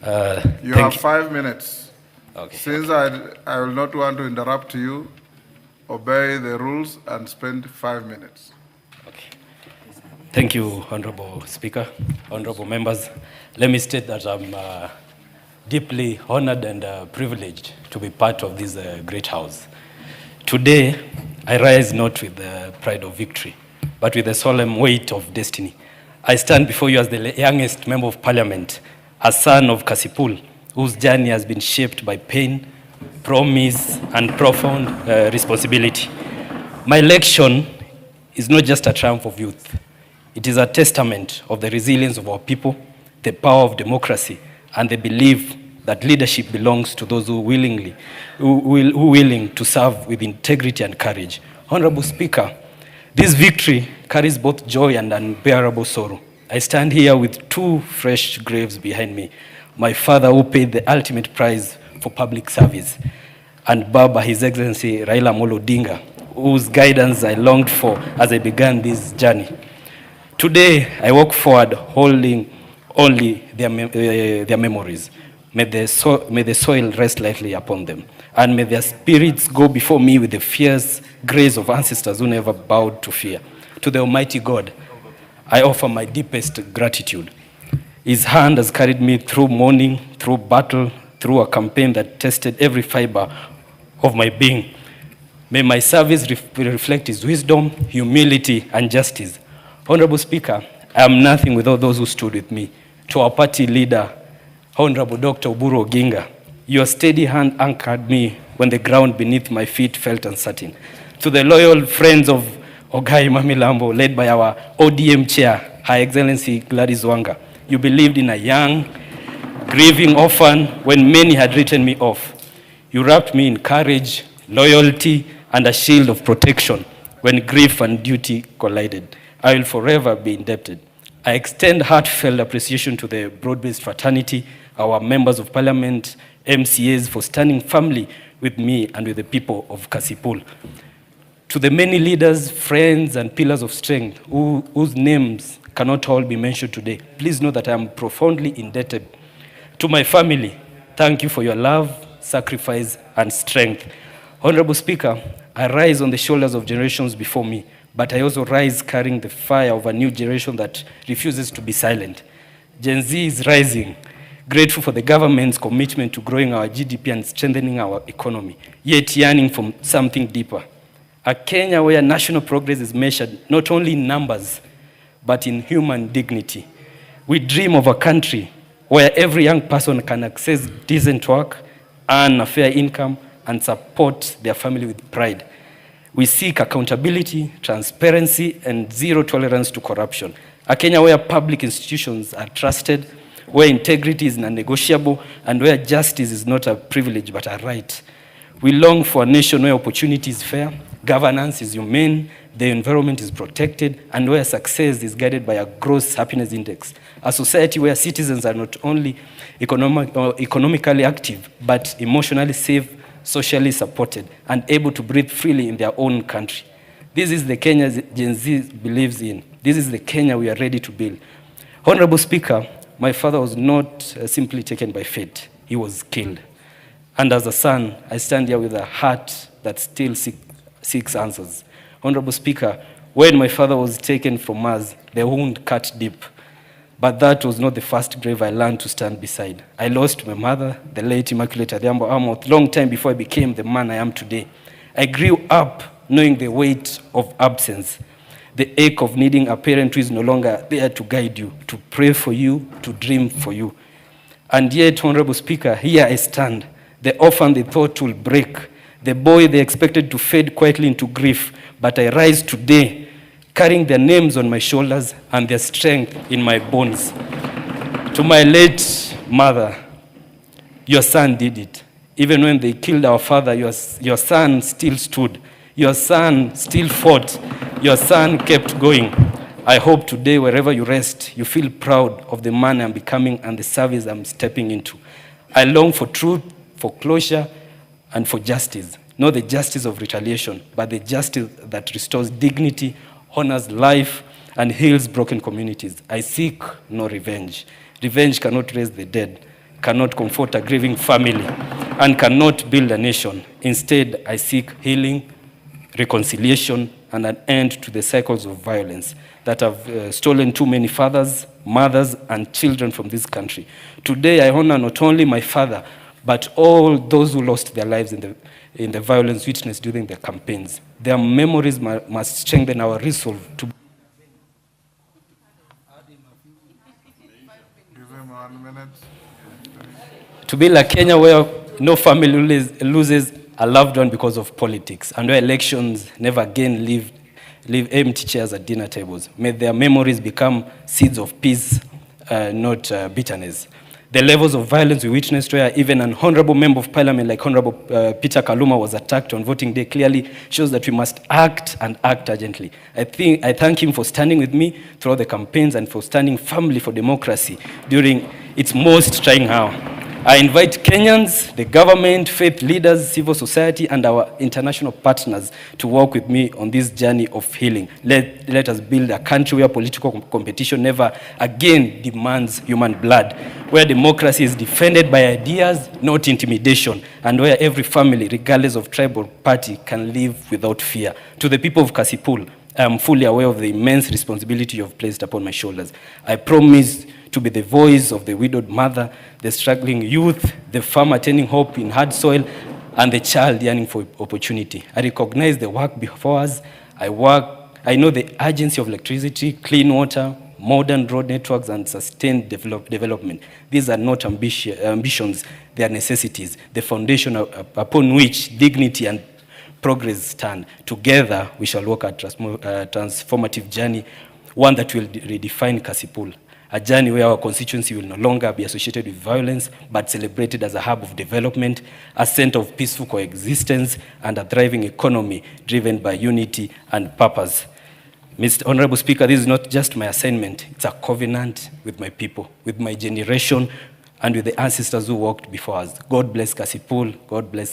You have 5 minutes. Okay. Since I will not want to interrupt you, obey the rules and spend 5 minutes. Okay. Thank you, Honorable Speaker, honorable members. Let me state that I'm deeply honored and privileged to be part of this great house. Today, I rise not with the pride of victory, but with the solemn weight of destiny. I stand before you as the youngest member of parliament, a son of Kasipul, whose journey has been shaped by pain, promise, and profound responsibility. My election is not just a triumph of youth. It is a testament of the resilience of our people, the power of democracy, and the belief that leadership belongs to those who willing to serve with integrity and courage. Honorable Speaker, this victory carries both joy and unbearable sorrow. I stand here with two fresh graves behind me. My father, who paid the ultimate price for public service, and Baba, His Excellency Raila Odinga, whose guidance I longed for as I began this journey. Today, I walk forward holding only their memories. May the soil rest lightly upon them, and may their spirits go before me with the fierce grace of ancestors who never bowed to fear. To the Almighty God, I offer my deepest gratitude. His hand has carried me through mourning, through battle, through a campaign that tested every fiber of my being. May my service reflect His wisdom, humility, and justice. Honorable Speaker, I am nothing without those who stood with me. To our party leader, Honorable Dr. Oburu Oginga, your steady hand anchored me when the ground beneath my feet felt uncertain. To the loyal friends of Ogai Mamilambo, led by our ODM chair, Her Excellency Gladys Wanga, you believed in a young, grieving orphan when many had written me off. You wrapped me in courage, loyalty, and a shield of protection when grief and duty collided. I will forever be indebted. I extend heartfelt appreciation to the broad-based fraternity, our members of parliament, MCAs, for standing firmly with me and with the people of Kasipul. To the many leaders, friends, and pillars of strength whose names cannot all be mentioned today, please know that I am profoundly indebted. To my family, thank you for your love, sacrifice, and strength. Honorable Speaker, I rise on the shoulders of generations before me, but I also rise carrying the fire of a new generation that refuses to be silent. Gen Z is rising, grateful for the government's commitment to growing our GDP and strengthening our economy, yet yearning for something deeper. A Kenya where national progress is measured not only in numbers, but in human dignity. We dream of a country where every young person can access decent work, earn a fair income, and support their family with pride. We seek accountability, transparency, and zero tolerance to corruption. A Kenya where public institutions are trusted, where integrity is non-negotiable, and where justice is not a privilege but a right. We long for a nation where opportunity is fair, governance is humane, the environment is protected, and where success is guided by a gross happiness index. A society where citizens are not only economically active, but emotionally safe, socially supported, and able to breathe freely in their own country. This is the Kenya Gen Z believes in. This is the Kenya we are ready to build. Honorable Speaker, my father was not simply taken by fate. He was killed. And as a son, I stand here with a heart that still seeks answers. Honorable Speaker, when my father was taken from us, the wound cut deep. But that was not the first grave I learned to stand beside. I lost my mother, the late Immaculate Adhiambo Amoth, long time before I became the man I am today. I grew up knowing the weight of absence, the ache of needing a parent who is no longer there to guide you, to pray for you, to dream for you. And yet, Honorable Speaker, here I stand, the orphan they thought will break, the boy they expected to fade quietly into grief, but I rise today, carrying their names on my shoulders and their strength in my bones. To my late mother, your son did it. Even when they killed our father, your son still stood. Your son still fought. Your son kept going. I hope today, wherever you rest, you feel proud of the man I'm becoming and the service I'm stepping into. I long for truth, for closure, and for justice. Not the justice of retaliation, but the justice that restores dignity, honors life, and heals broken communities. I seek no revenge. Revenge cannot raise the dead, cannot comfort a grieving family, and cannot build a nation. Instead, I seek healing, reconciliation, and an end to the cycles of violence that have stolen too many fathers, mothers, and children from this country. Today, I honor not only my father, but all those who lost their lives in the violence witnessed during the campaigns. Their memories must strengthen our resolve to Give him 1 minute. to build a Kenya where no family loses a loved one because of politics, and where elections never again leave empty chairs at dinner tables. May their memories become seeds of peace, not bitterness. The levels of violence we witnessed, where even an honorable member of parliament like Honorable Peter Kaluma was attacked on voting day, clearly shows that we must act, and act urgently. I thank him for standing with me throughout the campaigns and for standing firmly for democracy during its most trying hour. I invite Kenyans, the government, faith leaders, civil society, and our international partners to work with me on this journey of healing. Let us build a country where political competition never again demands human blood, where democracy is defended by ideas, not intimidation, and where every family, regardless of tribe or party, can live without fear. To the people of Kasipul, I am fully aware of the immense responsibility you have placed upon my shoulders. I promise to be the voice of the widowed mother, the struggling youth, the farmer tending hope in hard soil, and the child yearning for opportunity. I recognize the work before us. I know the urgency of electricity, clean water, modern road networks, and sustained development. These are not ambitions, they are necessities, the foundation upon which dignity and progress stand. Together, we shall walk a transformative journey, one that will redefine Kasipul. A journey where our constituency will no longer be associated with violence, but celebrated as a hub of development, a center of peaceful coexistence, and a thriving economy driven by unity and purpose. Mr. Honorable Speaker, this is not just my assignment, it's a covenant with my people, with my generation, and with the ancestors who walked before us. God bless Kasipul, God bless